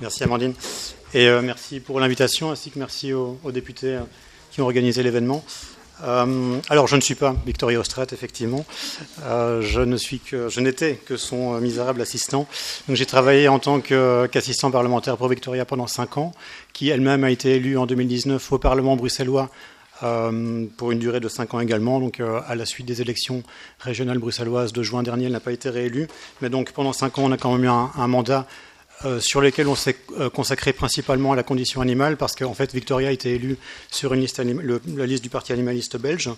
Merci Amandine. Et merci pour l'invitation, ainsi que merci aux députés qui ont organisé l'événement. Alors, je ne suis pas Victoria Ostrat, effectivement. Je n'étais que son misérable assistant. Donc, j'ai travaillé en tant qu'assistant parlementaire pour Victoria pendant 5 ans, qui elle-même a été élue en 2019 au Parlement bruxellois pour une durée de 5 ans également. Donc, à la suite des élections régionales bruxelloises de juin dernier, elle n'a pas été réélue. Mais donc, pendant 5 ans, on a quand même eu un mandat sur lesquels on s'est consacré principalement à la condition animale, parce qu'en fait, Victoria a été élue sur une liste la liste du Parti animaliste belge.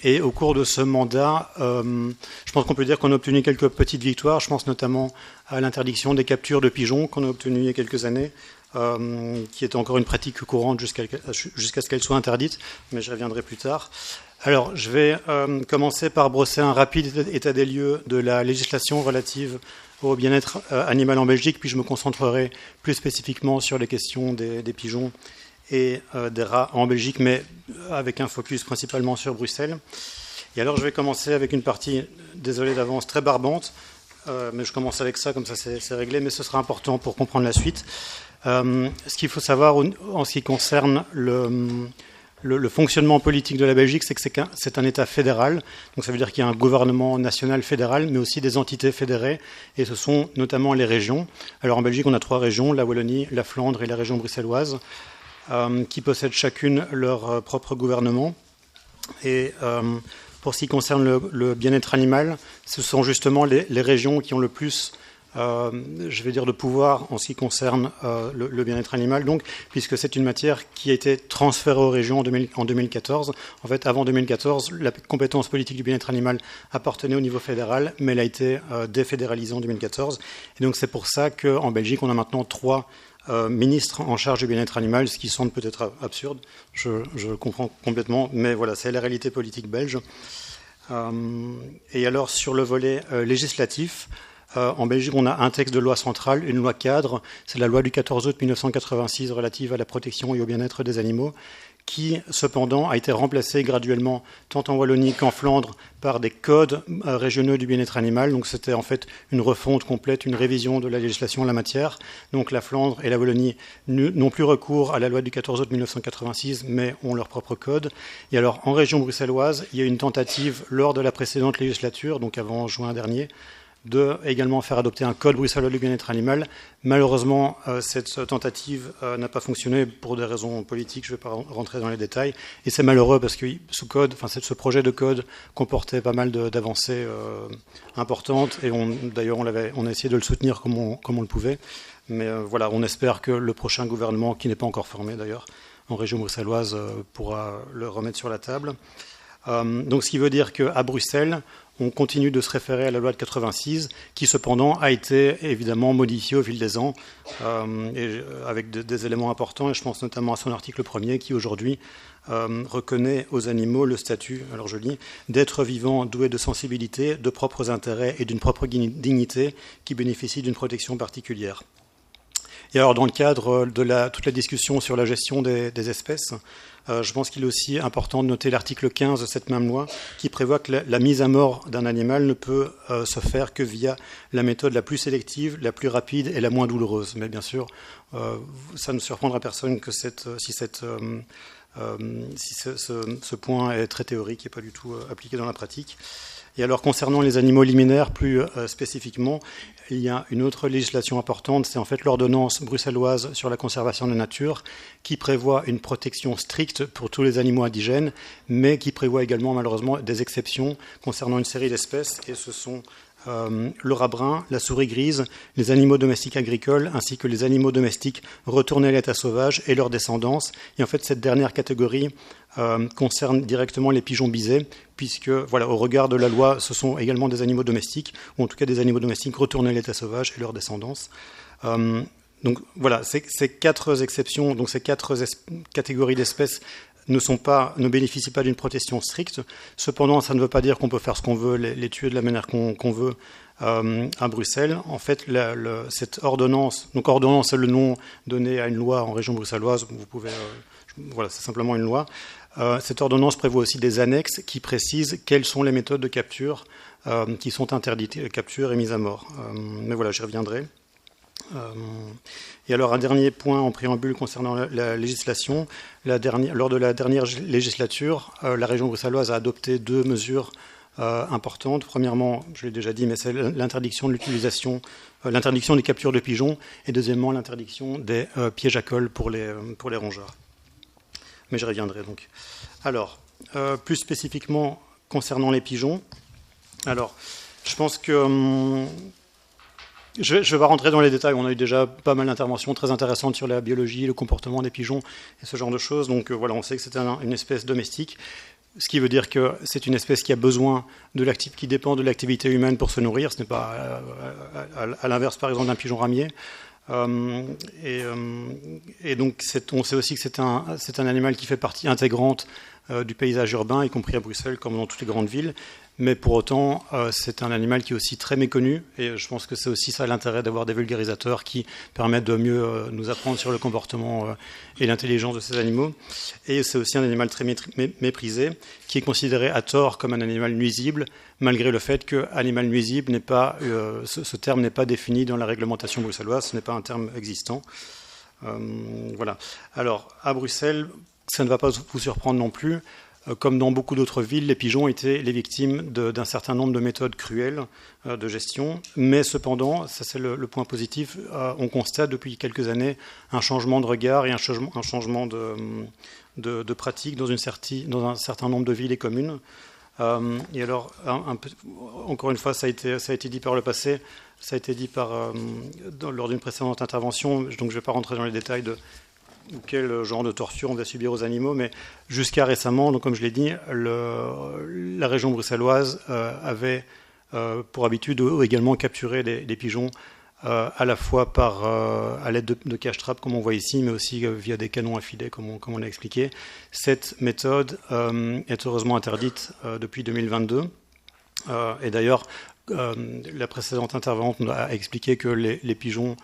Et au cours de ce mandat, je pense qu'on peut dire qu'on a obtenu quelques petites victoires. Je pense notamment à l'interdiction des captures de pigeons qu'on a obtenues il y a quelques années, qui était encore une pratique courante jusqu'à ce qu'elle soit interdite, mais je reviendrai plus tard. Alors, je vais commencer par brosser un rapide état des lieux de la législation relative au bien-être animal en Belgique, puis je me concentrerai plus spécifiquement sur les questions des pigeons et des rats en Belgique, mais avec un focus principalement sur Bruxelles. Et alors, je vais commencer avec une partie, désolé d'avance, très barbante, mais je commence avec ça, comme ça c'est réglé, mais ce sera important pour comprendre la suite. Ce qu'il faut savoir en ce qui concerne le fonctionnement politique de la Belgique, c'est que c'est un État fédéral. Donc ça veut dire qu'il y a un gouvernement national fédéral, mais aussi des entités fédérées, et ce sont notamment les régions. Alors en Belgique, on a 3 régions, la Wallonie, la Flandre et la région bruxelloise, qui possèdent chacune leur propre gouvernement. Et pour ce qui concerne le bien-être animal, ce sont justement les régions qui ont le plus je vais dire de pouvoir en ce qui concerne le bien-être animal, donc, puisque c'est une matière qui a été transférée aux régions en 2014. En fait, avant 2014, la compétence politique du bien-être animal appartenait au niveau fédéral, mais elle a été défédéralisée en 2014. Et donc c'est pour ça qu'en Belgique, on a maintenant 3 ministres en charge du bien-être animal, ce qui semble peut-être absurde, je comprends complètement, mais voilà, c'est la réalité politique belge. Et alors, sur le volet législatif, en Belgique, on a un texte de loi centrale, une loi cadre, c'est la loi du 14 août 1986 relative à la protection et au bien-être des animaux, qui cependant a été remplacée graduellement, tant en Wallonie qu'en Flandre, par des codes régionaux du bien-être animal. Donc c'était en fait une refonte complète, une révision de la législation en la matière. Donc la Flandre et la Wallonie n'ont plus recours à la loi du 14 août 1986, mais ont leur propre code. Et alors en région bruxelloise, il y a eu une tentative lors de la précédente législature, donc avant juin dernier, de également faire adopter un code bruxellois du bien-être animal. Malheureusement, cette tentative n'a pas fonctionné pour des raisons politiques, je ne vais pas rentrer dans les détails, et c'est malheureux parce que ce projet de code comportait pas mal d'avancées importantes, et d'ailleurs on a essayé de le soutenir comme on le pouvait, mais voilà, on espère que le prochain gouvernement, qui n'est pas encore formé d'ailleurs, en région bruxelloise, pourra le remettre sur la table. Donc ce qui veut dire qu'à Bruxelles, on continue de se référer à la loi de 86, qui cependant a été évidemment modifiée au fil des ans, avec des éléments importants, et je pense notamment à son article 1er, qui aujourd'hui reconnaît aux animaux le statut, alors je lis, d'êtres vivants doués de sensibilité, de propres intérêts et d'une propre dignité, qui bénéficient d'une protection particulière. Et alors, dans le cadre de toute la discussion sur la gestion des espèces, je pense qu'il est aussi important de noter l'article 15 de cette même loi, qui prévoit que la mise à mort d'un animal ne peut se faire que via la méthode la plus sélective, la plus rapide et la moins douloureuse. Mais bien sûr, ça ne surprendra personne que si ce point est très théorique et pas du tout appliqué dans la pratique. Et alors, concernant les animaux liminaires, plus spécifiquement, il y a une autre législation importante, c'est en fait l'ordonnance bruxelloise sur la conservation de la nature, qui prévoit une protection stricte pour tous les animaux indigènes, mais qui prévoit également malheureusement des exceptions concernant une série d'espèces, et ce sont le rat brun, la souris grise, les animaux domestiques agricoles, ainsi que les animaux domestiques retournés à l'état sauvage et leur descendance. Et en fait, cette dernière catégorie concerne directement les pigeons bisés, puisque, voilà, au regard de la loi, ce sont également des animaux domestiques, ou en tout cas des animaux domestiques retournés à l'état sauvage et leur descendance. Donc voilà, ces 4 exceptions, donc ces 4 catégories d'espèces ne bénéficient pas d'une protection stricte. Cependant, ça ne veut pas dire qu'on peut faire ce qu'on veut, les tuer de la manière qu'on veut à Bruxelles. En fait, cette ordonnance, donc ordonnance c'est le nom donné à une loi en région bruxelloise, vous pouvez, voilà, c'est simplement une loi. Cette ordonnance prévoit aussi des annexes qui précisent quelles sont les méthodes de capture qui sont interdites, capture et mise à mort. Mais voilà, j'y reviendrai. Et alors un dernier point en préambule concernant la législation. Lors de la dernière législature, la région bruxelloise a adopté 2 mesures importantes. Premièrement, je l'ai déjà dit, mais c'est l'interdiction de l'utilisation, l'interdiction des captures de pigeons, et deuxièmement l'interdiction des pièges à colle pour les rongeurs. Mais j'y reviendrai donc. Alors, plus spécifiquement concernant les pigeons, alors je pense que je vais pas rentrer dans les détails, on a eu déjà pas mal d'interventions très intéressantes sur la biologie, le comportement des pigeons et ce genre de choses. Donc voilà, on sait que c'est une espèce domestique, ce qui veut dire que c'est une espèce qui a besoin qui dépend de l'activité humaine pour se nourrir. Ce n'est pas à l'inverse, par exemple, d'un pigeon ramier. Et donc on sait aussi que c'est un animal qui fait partie intégrante du paysage urbain, y compris à Bruxelles, comme dans toutes les grandes villes. Mais pour autant, c'est un animal qui est aussi très méconnu, et je pense que c'est aussi ça l'intérêt d'avoir des vulgarisateurs qui permettent de mieux nous apprendre sur le comportement et l'intelligence de ces animaux. Et c'est aussi un animal très méprisé, qui est considéré à tort comme un animal nuisible, malgré le fait que animal nuisible n'est pas, ce terme n'est pas défini dans la réglementation bruxelloise, ce n'est pas un terme existant. Voilà. Alors, à Bruxelles, ça ne va pas vous surprendre non plus. Comme dans beaucoup d'autres villes, les pigeons étaient les victimes d'un certain nombre de méthodes cruelles de gestion. Mais cependant, ça c'est le point positif, on constate depuis quelques années un changement de regard et un changement de pratique dans un certain nombre de villes et communes. Et alors, encore une fois, ça a été dit par le passé, ça a été dit lors d'une précédente intervention, donc je ne vais pas rentrer dans les détails de quel genre de torture on va subir aux animaux, mais jusqu'à récemment, donc comme je l'ai dit, la région bruxelloise avait pour habitude également capturer des pigeons à la fois à l'aide de cache-trappe, comme on voit ici, mais aussi via des canons à filet, comme on l'a expliqué. Cette méthode est heureusement interdite depuis 2022. Et d'ailleurs, la précédente intervenante a expliqué que les pigeons,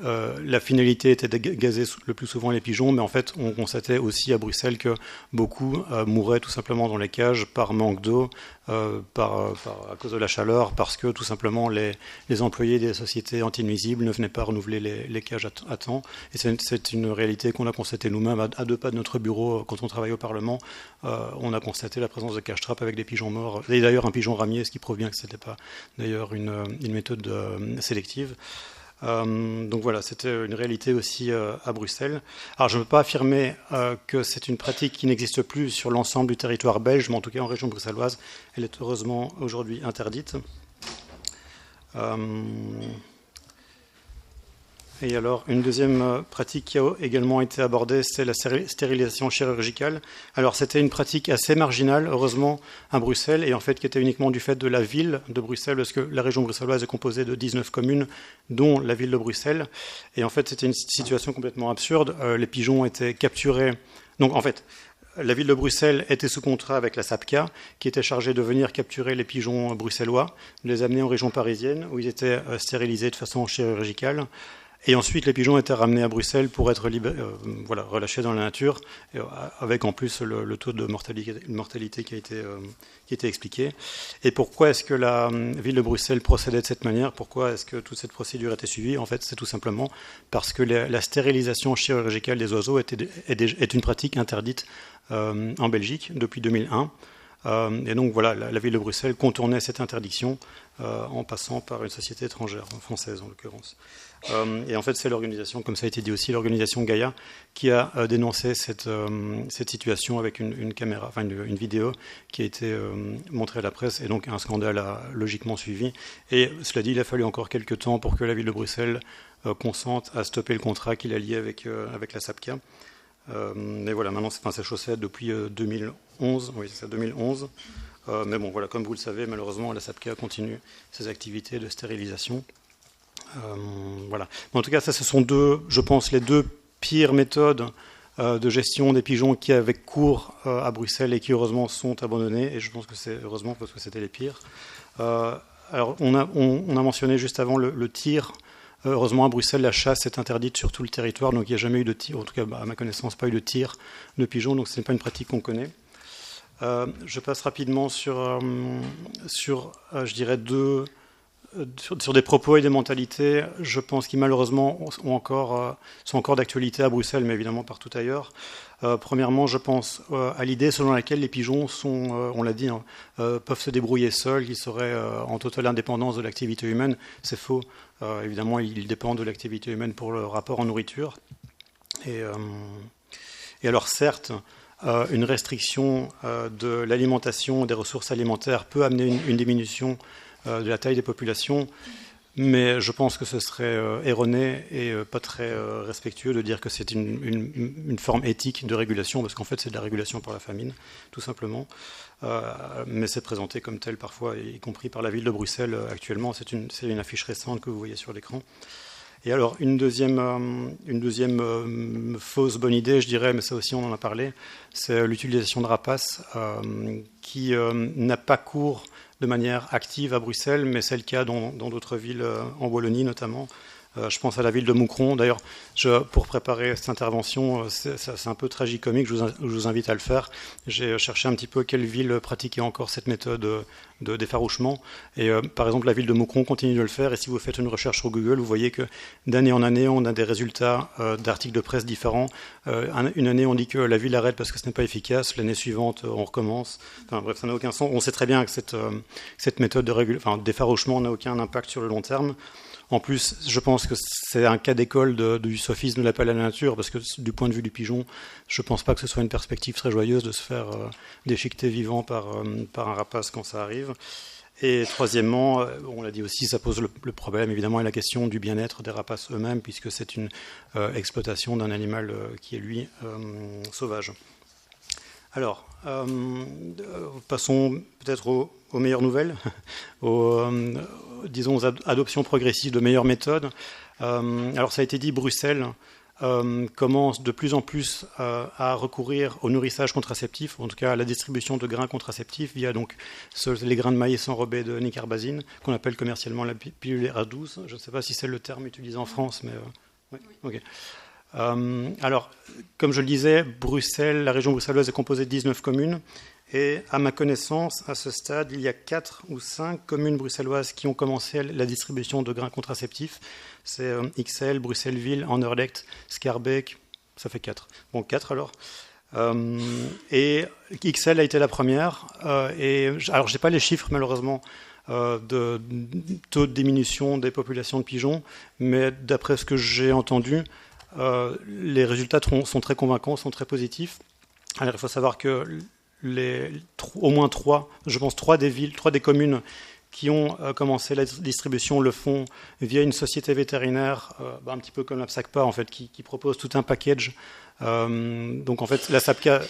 la finalité était de gazer le plus souvent les pigeons, mais en fait on constatait aussi à Bruxelles que beaucoup mouraient tout simplement dans les cages par manque d'eau, à cause de la chaleur, parce que tout simplement les employés des sociétés anti-nuisibles ne venaient pas renouveler les cages à temps. Et c'est une réalité qu'on a constatée nous-mêmes à 2 pas de notre bureau quand on travaille au Parlement. On a constaté la présence de cache-trappes avec des pigeons morts, et d'ailleurs un pigeon ramier, ce qui prouve bien que ce n'était pas d'ailleurs une méthode sélective. Donc voilà, c'était une réalité aussi à Bruxelles. Alors je ne peux pas affirmer que c'est une pratique qui n'existe plus sur l'ensemble du territoire belge, mais en tout cas en région bruxelloise, elle est heureusement aujourd'hui interdite. Et alors, une deuxième pratique qui a également été abordée, c'est la stérilisation chirurgicale. Alors, c'était une pratique assez marginale, heureusement, à Bruxelles, et en fait, qui était uniquement du fait de la ville de Bruxelles, parce que la région bruxelloise est composée de 19 communes, dont la ville de Bruxelles. Et en fait, c'était une situation complètement absurde. Les pigeons étaient capturés. Donc, en fait, la ville de Bruxelles était sous contrat avec la SAPCA, qui était chargée de venir capturer les pigeons bruxellois, de les amener en région parisienne, où ils étaient stérilisés de façon chirurgicale. Et ensuite, les pigeons étaient ramenés à Bruxelles pour être relâchés dans la nature, avec en plus le taux de mortalité qui a été expliqué. Et pourquoi est-ce que la ville de Bruxelles procédait de cette manière? Pourquoi est-ce que toute cette procédure était suivie? En fait, c'est tout simplement parce que la stérilisation chirurgicale des oiseaux est une pratique interdite en Belgique depuis 2001. Et donc voilà, la ville de Bruxelles contournait cette interdiction en passant par une société étrangère, française en l'occurrence. Et en fait, c'est l'organisation, comme ça a été dit aussi, l'organisation Gaïa, qui a dénoncé cette situation avec une caméra, enfin une vidéo qui a été montrée à la presse, et donc un scandale a logiquement suivi. Et cela dit, il a fallu encore quelques temps pour que la ville de Bruxelles consente à stopper le contrat qu'il a lié avec la SAPCA. Mais voilà, maintenant c'est chaussette depuis 2011, oui c'est ça, 2011. Mais bon, voilà, comme vous le savez, malheureusement, la SAPCA continue ses activités de stérilisation. Voilà. Mais en tout cas, ça, ce sont je pense, les 2 pires méthodes de gestion des pigeons qui avaient cours à Bruxelles et qui, heureusement, sont abandonnées. Et je pense que c'est heureusement parce que c'était les pires. Alors, on a mentionné juste avant le tir. Heureusement, à Bruxelles, la chasse est interdite sur tout le territoire, donc il n'y a jamais eu de tir, en tout cas, à ma connaissance, pas eu de tir de pigeons, donc ce n'est pas une pratique qu'on connaît. Je passe rapidement sur je dirais 2 sur des propos et des mentalités, je pense qui malheureusement sont encore d'actualité à Bruxelles, mais évidemment partout ailleurs. Premièrement, je pense à l'idée selon laquelle les pigeons sont, on l'a dit, hein, peuvent se débrouiller seuls, qu'ils seraient en totale indépendance de l'activité humaine. C'est faux. Évidemment, ils dépendent de l'activité humaine pour le rapport en nourriture. Et alors certes, une restriction de l'alimentation, des ressources alimentaires peut amener une diminution de la taille des populations, mais je pense que ce serait erroné et pas très respectueux de dire que c'est une forme éthique de régulation, parce qu'en fait c'est de la régulation par la famine, tout simplement. Mais c'est présenté comme tel parfois, y compris par la ville de Bruxelles actuellement. C'est une affiche récente que vous voyez sur l'écran. Et alors, une deuxième fausse bonne idée, je dirais, mais ça aussi on en a parlé, c'est l'utilisation de rapaces qui n'a pas cours de manière active à Bruxelles, mais c'est le cas dans d'autres villes, en Wallonie notamment. Je pense à la ville de Moucron. D'ailleurs, pour préparer cette intervention, c'est un peu tragicomique, je vous invite à le faire. J'ai cherché un petit peu quelle ville pratiquait encore cette méthode de défarouchement. Et par exemple, la ville de Moucron continue de le faire. Et si vous faites une recherche sur Google, vous voyez que d'année en année, on a des résultats d'articles de presse différents. Une année, on dit que la ville arrête parce que ce n'est pas efficace. L'année suivante, on recommence. Enfin, bref, ça n'a aucun sens. On sait très bien que cette méthode de défarouchement n'a aucun impact sur le long terme. En plus, je pense que c'est un cas d'école du sophisme de l'appel à la nature, parce que du point de vue du pigeon, je ne pense pas que ce soit une perspective très joyeuse de se faire déchiqueter vivant par un rapace quand ça arrive. Et troisièmement, on l'a dit aussi, ça pose le problème évidemment et la question du bien-être des rapaces eux-mêmes, puisque c'est une exploitation d'un animal qui est lui sauvage. Alors, passons peut-être aux meilleures nouvelles, disons aux adoptions progressives de meilleures méthodes. Alors ça a été dit, Bruxelles commence de plus en plus à recourir au nourrissage contraceptif, en tout cas à la distribution de grains contraceptifs via donc les grains de maïs enrobés de nicarbazine, qu'on appelle commercialement la pilule R12. Je ne sais pas si c'est le terme utilisé en France, mais oui. Ok. Alors, comme je le disais, Bruxelles, la région bruxelloise est composée de 19 communes. Et à ma connaissance, à ce stade, il y a 4 ou 5 communes bruxelloises qui ont commencé la distribution de grains contraceptifs. C'est Ixelles, Bruxelles-Ville, Anderlecht, Schaerbeek, ça fait 4. Bon, 4 alors. Et Ixelles a été la première. Alors, je n'ai pas les chiffres, malheureusement, de taux de diminution des populations de pigeons, mais d'après ce que j'ai entendu, les résultats sont très convaincants, sont très positifs. Alors, il faut savoir que au moins 3 des communes qui ont commencé la distribution le font via une société vétérinaire, un petit peu comme la SACPA en fait, qui propose tout un package. Donc en fait, la SAPCA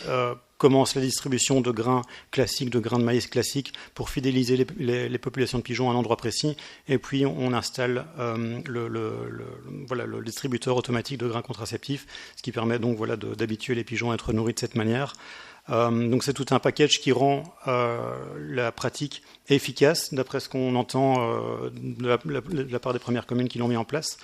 commence la distribution de grains classiques, de grains de maïs classiques, pour fidéliser les populations de pigeons à un endroit précis. Et puis on installe le distributeur automatique de grains contraceptifs, ce qui permet donc d'habituer les pigeons à être nourris de cette manière. Donc c'est tout un package qui rend la pratique efficace, d'après ce qu'on entend de la part des premières communes qui l'ont mis en place.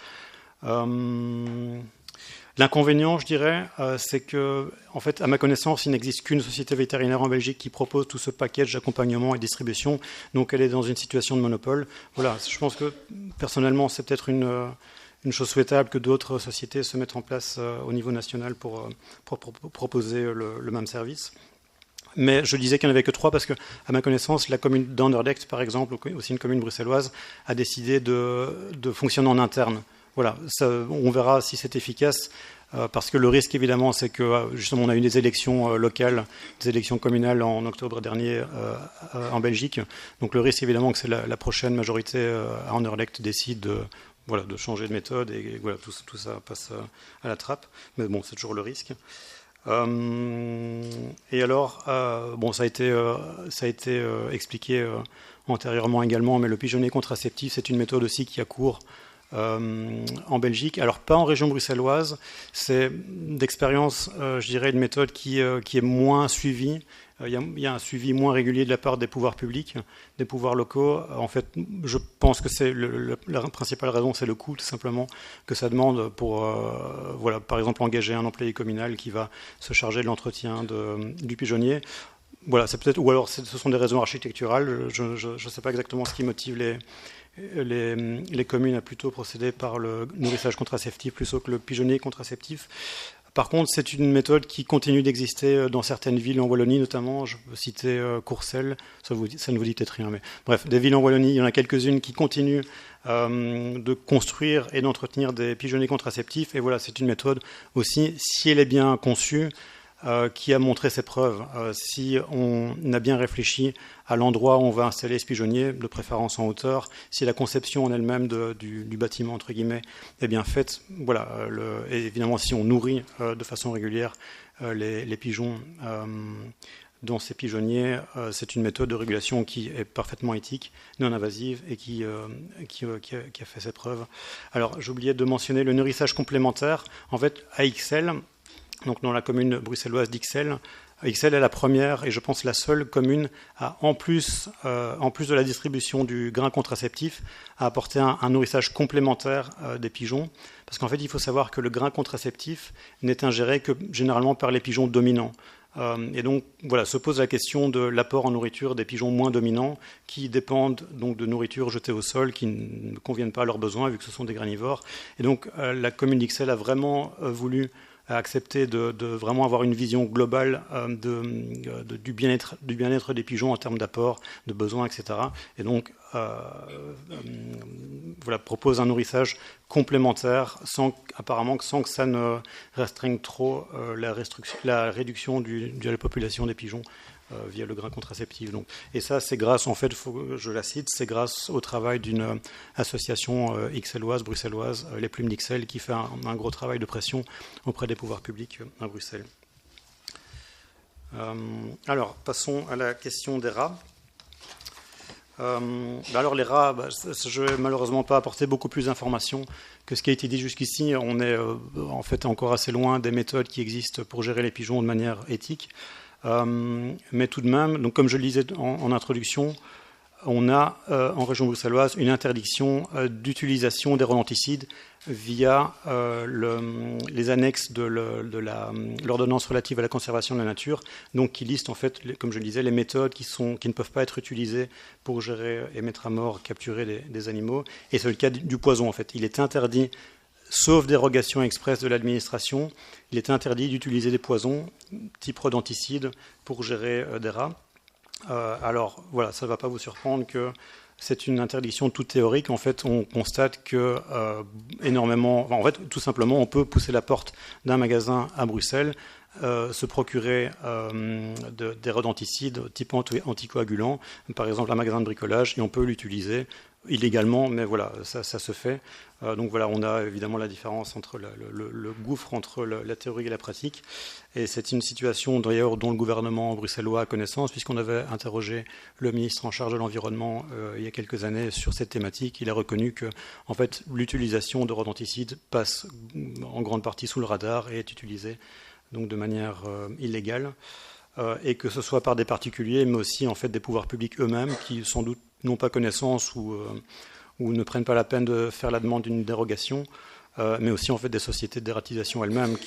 L'inconvénient, je dirais, c'est que, en fait, à ma connaissance, il n'existe qu'une société vétérinaire en Belgique qui propose tout ce package d'accompagnement et de distribution, donc elle est dans une situation de monopole. Voilà, je pense que, personnellement, c'est peut-être une chose souhaitable que d'autres sociétés se mettent en place au niveau national pour proposer le même service. Mais je disais qu'il n'y en avait que 3 parce que, à ma connaissance, la commune d'Anderlecht, par exemple, aussi une commune bruxelloise, a décidé de fonctionner en interne. Voilà, on verra si c'est efficace, parce que le risque, évidemment, c'est que, justement, on a eu des élections locales, des élections communales en octobre dernier en Belgique. Donc le risque, évidemment, que c'est la prochaine majorité à Anderlecht décide de changer de méthode et voilà, tout ça passe à la trappe. Mais bon, c'est toujours le risque. Et alors, ça a été expliqué antérieurement également, mais le pigeonnier contraceptif, c'est une méthode aussi qui a cours en Belgique. Alors, pas en région bruxelloise, c'est d'expérience, je dirais, une méthode qui est moins suivie. Il y a un suivi moins régulier de la part des pouvoirs publics, des pouvoirs locaux. En fait, je pense que c'est la principale raison, c'est le coût, tout simplement, que ça demande pour, par exemple, engager un employé communal qui va se charger de l'entretien du pigeonnier. Voilà, c'est peut-être, ou alors ce sont des raisons architecturales. Je ne sais pas exactement ce qui motive les communes a plutôt procédé par le nourrissage contraceptif plutôt que le pigeonnier contraceptif. Par contre, c'est une méthode qui continue d'exister dans certaines villes en Wallonie, notamment, je peux citer Courcelles, ça ne vous dit peut-être rien, mais bref, des villes en Wallonie, il y en a quelques-unes qui continuent de construire et d'entretenir des pigeonniers contraceptifs, et voilà, c'est une méthode aussi, si elle est bien conçue, qui a montré ses preuves. Si on a bien réfléchi à l'endroit où on va installer ce pigeonnier, de préférence en hauteur, si la conception en elle-même du bâtiment, entre guillemets, est bien faite, voilà, et évidemment si on nourrit de façon régulière les pigeons dans ces pigeonniers, c'est une méthode de régulation qui est parfaitement éthique, non invasive et qui a fait ses preuves. Alors j'oubliais de mentionner le nourrissage complémentaire. En fait, à Ixelles, donc dans la commune bruxelloise d'Ixelles. Ixelles est la première et je pense la seule commune à, en plus de la distribution du grain contraceptif, à apporter un nourrissage complémentaire des pigeons. Parce qu'en fait, il faut savoir que le grain contraceptif n'est ingéré que généralement par les pigeons dominants. Et donc, voilà, se pose la question de l'apport en nourriture des pigeons moins dominants qui dépendent donc de nourriture jetée au sol, qui ne conviennent pas à leurs besoins vu que ce sont des granivores. Et donc, la commune d'Ixelles a vraiment voulu à accepter de vraiment avoir une vision globale du bien-être des pigeons en termes d'apport, de besoins, etc. Et donc, voilà, propose un nourrissage complémentaire, apparemment sans que ça ne restreigne trop la réduction de la population des pigeons via le grain contraceptif. Donc, et ça, c'est grâce, en fait, je la cite, c'est grâce au travail d'une association ixelloise, bruxelloise, les Plumes d'Ixelles, qui fait un gros travail de pression auprès des pouvoirs publics à Bruxelles. Alors, passons à la question des rats. Alors les rats, je ne vais malheureusement pas apporter beaucoup plus d'informations que ce qui a été dit jusqu'ici. On est en fait encore assez loin des méthodes qui existent pour gérer les pigeons de manière éthique. Mais tout de même, donc comme je le disais en introduction, on a en région bruxelloise une interdiction d'utilisation des rodenticides via les annexes de l'ordonnance relative à la conservation de la nature, donc qui liste en fait, comme je le disais, les méthodes qui ne peuvent pas être utilisées pour gérer et mettre à mort, capturer des animaux. Et c'est le cas du poison en fait. Il est interdit, sauf dérogation expresse de l'administration, il est interdit d'utiliser des poisons type rodenticide pour gérer des rats. Alors voilà, ça ne va pas vous surprendre que c'est une interdiction toute théorique. En fait, on constate que en fait, tout simplement, on peut pousser la porte d'un magasin à Bruxelles, se procurer des rodenticides type anticoagulants, par exemple un magasin de bricolage, et on peut l'utiliser illégalement, mais voilà, ça se fait. Donc voilà, on a évidemment la différence entre le gouffre entre la théorie et la pratique. Et c'est une situation d'ailleurs dont le gouvernement bruxellois a connaissance, puisqu'on avait interrogé le ministre en charge de l'environnement il y a quelques années sur cette thématique. Il a reconnu que en fait, l'utilisation de rodenticides passe en grande partie sous le radar et est utilisée donc de manière illégale. Et que ce soit par des particuliers, mais aussi en fait des pouvoirs publics eux-mêmes qui sans doute n'ont pas connaissance ou ne prennent pas la peine de faire la demande d'une dérogation, mais aussi en fait des sociétés de dératisation elles-mêmes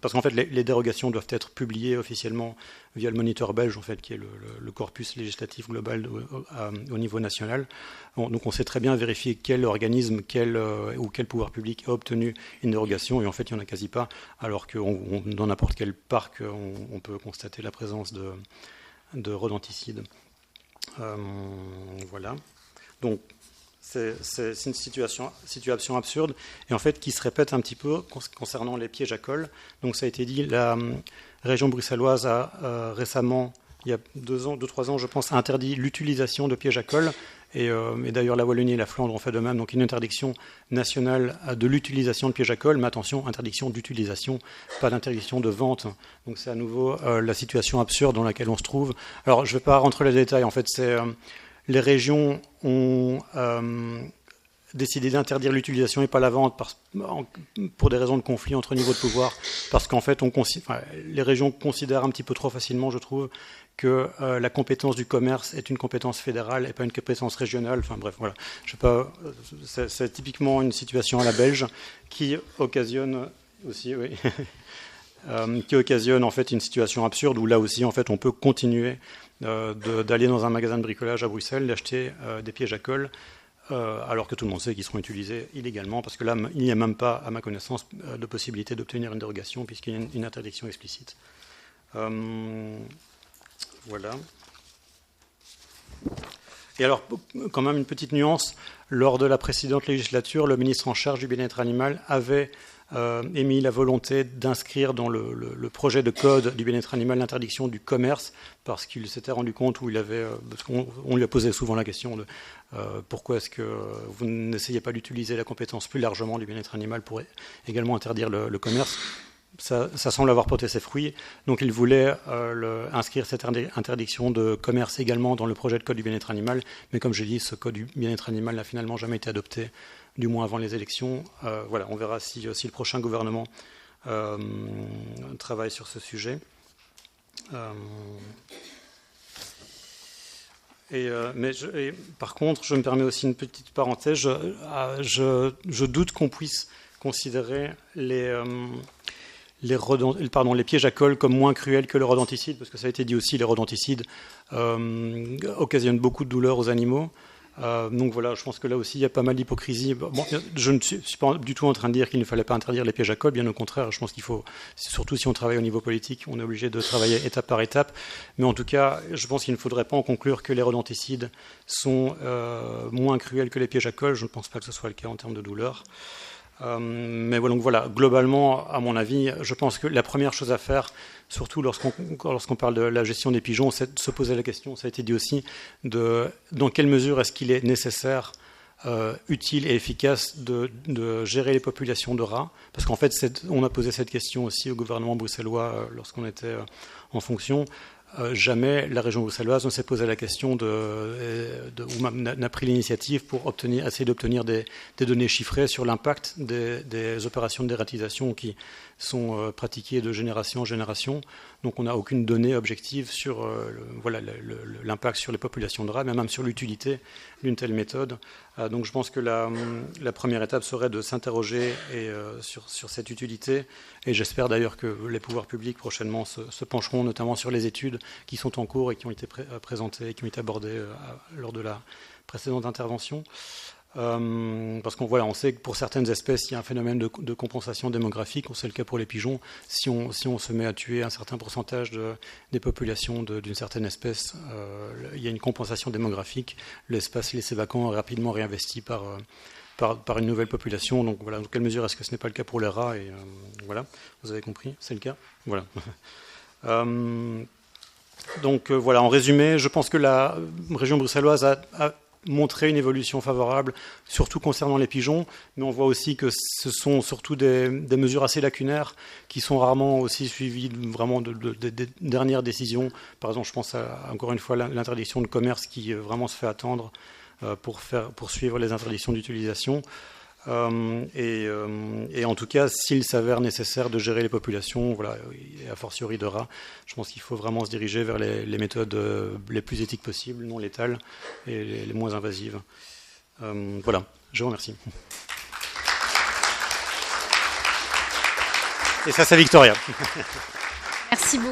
parce qu'en fait les dérogations doivent être publiées officiellement via le moniteur belge en fait qui est le corpus législatif global au niveau national. Donc on sait très bien vérifier quel organisme ou quel pouvoir public a obtenu une dérogation et en fait il n'y en a quasi pas, alors que dans n'importe quel parc on peut constater la présence de rodenticides. Voilà. Donc c'est une situation absurde et en fait qui se répète un petit peu concernant les pièges à colle. Donc ça a été dit, la région bruxelloise a récemment, il y a 2-3 ans je pense, a interdit l'utilisation de pièges à colle et d'ailleurs la Wallonie et la Flandre ont fait de même, donc une interdiction nationale de l'utilisation de pièges à colle, mais attention, interdiction d'utilisation, pas d'interdiction de vente. Donc c'est à nouveau la situation absurde dans laquelle on se trouve. Alors je ne vais pas rentrer dans les détails, en fait c'est... les régions ont décidé d'interdire l'utilisation et pas la vente pour des raisons de conflit entre niveaux de pouvoir, parce qu'en fait, les régions considèrent un petit peu trop facilement, je trouve, que la compétence du commerce est une compétence fédérale et pas une compétence régionale. Enfin bref, voilà. C'est typiquement une situation à la belge qui occasionne aussi, oui, qui occasionne en fait une situation absurde où là aussi, en fait, on peut continuer d'aller dans un magasin de bricolage à Bruxelles, d'acheter des pièges à colle alors que tout le monde sait qu'ils seront utilisés illégalement, parce que là, il n'y a même pas, à ma connaissance, de possibilité d'obtenir une dérogation, puisqu'il y a une interdiction explicite. Voilà. Et alors, quand même, une petite nuance, lors de la précédente législature, le ministre en charge du bien-être animal avait émis la volonté d'inscrire dans le projet de code du bien-être animal l'interdiction du commerce, parce qu'il s'était rendu compte où il avait, parce qu'on lui a posé souvent la question de pourquoi est-ce que vous n'essayez pas d'utiliser la compétence plus largement du bien-être animal pour également interdire le commerce. Ça semble avoir porté ses fruits. Donc il voulait inscrire cette interdiction de commerce également dans le projet de code du bien-être animal. Mais comme j'ai dit, ce code du bien-être animal n'a finalement jamais été adopté, du moins avant les élections. Voilà, on verra si le prochain gouvernement travaille sur ce sujet. Par contre, je me permets aussi une petite parenthèse. Je doute qu'on puisse considérer les pièges à colle comme moins cruels que le rodenticide, parce que ça a été dit aussi, les rodenticides occasionnent beaucoup de douleur aux animaux. Donc voilà, je pense que là aussi, il y a pas mal d'hypocrisie. Bon, je ne suis pas du tout en train de dire qu'il ne fallait pas interdire les pièges à colle, bien au contraire. Je pense qu'il faut, surtout si on travaille au niveau politique, on est obligé de travailler étape par étape. Mais en tout cas, je pense qu'il ne faudrait pas en conclure que les rodenticides sont moins cruels que les pièges à colle. Je ne pense pas que ce soit le cas en termes de douleur. Mais donc voilà, globalement, à mon avis, je pense que la première chose à faire, surtout lorsqu'on parle de la gestion des pigeons, c'est de se poser la question, ça a été dit aussi, dans quelle mesure est-ce qu'il est nécessaire, utile et efficace de gérer les populations de rats. Parce qu'en fait, on a posé cette question aussi au gouvernement bruxellois lorsqu'on était en fonction. Jamais la région bruxelloise ne s'est posé la question ou n'a pris l'initiative pour essayer d'obtenir des données chiffrées sur l'impact des opérations de dératisation qui sont pratiquées de génération en génération. Donc on n'a aucune donnée objective sur l'impact sur les populations de rats, mais même sur l'utilité d'une telle méthode. Donc je pense que la première étape serait de s'interroger sur cette utilité, et j'espère d'ailleurs que les pouvoirs publics prochainement se pencheront notamment sur les études qui sont en cours et qui ont été présentées et qui ont été abordées lors de la précédente intervention. Parce on sait que pour certaines espèces, il y a un phénomène de compensation démographique. C'est le cas pour les pigeons. Si on se met à tuer un certain pourcentage des populations d'une certaine espèce, il y a une compensation démographique. L'espace laissé vacant est rapidement réinvesti par une nouvelle population. Donc voilà, dans quelle mesure est-ce que ce n'est pas le cas pour les rats? Et voilà, vous avez compris, c'est le cas. Voilà. Voilà, en résumé, je pense que la région bruxelloise a montré une évolution favorable, surtout concernant les pigeons, mais on voit aussi que ce sont surtout des mesures assez lacunaires qui sont rarement aussi suivies vraiment des dernières décisions. Par exemple, je pense encore une fois l'interdiction de commerce qui vraiment se fait attendre pour suivre les interdictions d'utilisation. Et en tout cas, s'il s'avère nécessaire de gérer les populations, voilà, et a fortiori de rats, je pense qu'il faut vraiment se diriger vers les méthodes les plus éthiques possibles, non létales et les moins invasives. Voilà, je vous remercie. Et ça, c'est Victoria. Merci beaucoup.